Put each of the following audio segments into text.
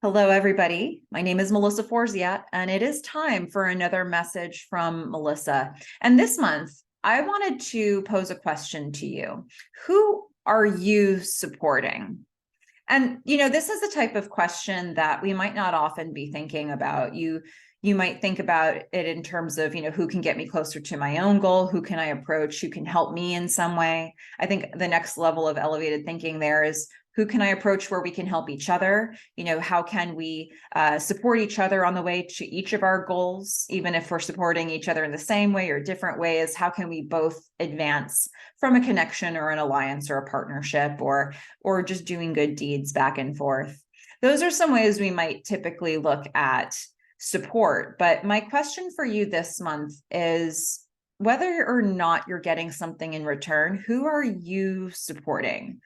Hello, everybody. My name is Melissa Forziat, and it is time for another message from Melissa. And this month, I wanted to pose a question to you. Who are you supporting? And, this is the type of question that we might not often be thinking about. You might think about it in terms of, who can get me closer to my own goal? Who can I approach? Who can help me in some way? I think the next level of elevated thinking there is, who can I approach where we can help each other? How can we support each other on the way to each of our goals, even if we're supporting each other in the same way or different ways? How can we both advance from a connection or an alliance or a partnership or just doing good deeds back and forth? Those are some ways we might typically look at support. But my question for you this month is, whether or not you're getting something in return, who are you supporting?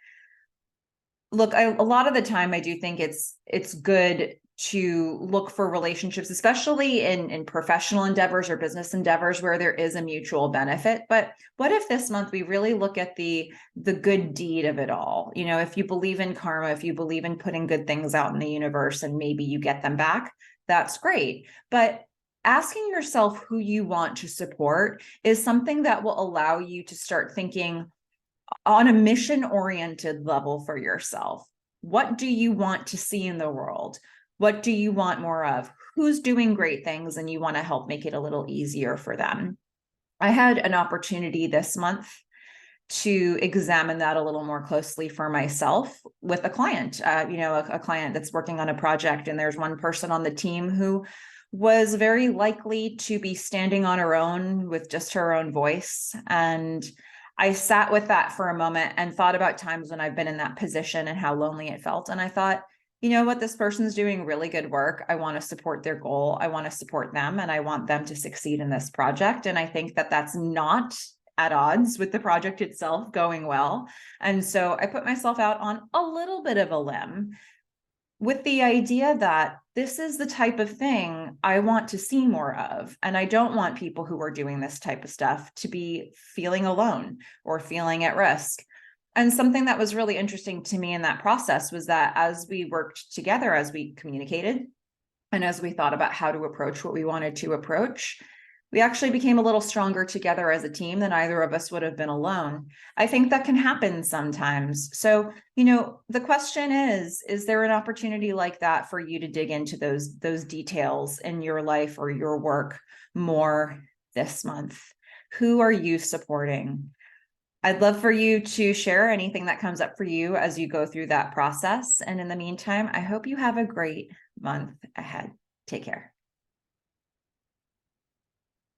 Look, a lot of the time I do think it's good to look for relationships, especially in professional endeavors or business endeavors where there is a mutual benefit. But what if this month we really look at the good deed of it all? If you believe in karma, if you believe in putting good things out in the universe and maybe you get them back, that's great. But asking yourself who you want to support is something that will allow you to start thinking on a mission-oriented level for yourself. What do you want to see in the world? What do you want more of? Who's doing great things and you want to help make it a little easier for them? I had an opportunity this month to examine that a little more closely for myself with a client, a client that's working on a project, and there's one person on the team who was very likely to be standing on her own with just her own voice. And I sat with that for a moment and thought about times when I've been in that position and how lonely it felt. And I thought, you know what, this person's doing really good work. I want to support their goal. I want to support them, and I want them to succeed in this project. And I think that that's not at odds with the project itself going well. And so I put myself out on a little bit of a limb with the idea that this is the type of thing I want to see more of. And I don't want people who are doing this type of stuff to be feeling alone or feeling at risk. And something that was really interesting to me in that process was that as we worked together, as we communicated, and as we thought about how to approach what we wanted to approach, we actually became a little stronger together as a team than either of us would have been alone. I think that can happen sometimes. So, the question is there an opportunity like that for you to dig into those details in your life or your work more this month? Who are you supporting? I'd love for you to share anything that comes up for you as you go through that process. And in the meantime, I hope you have a great month ahead. Take care.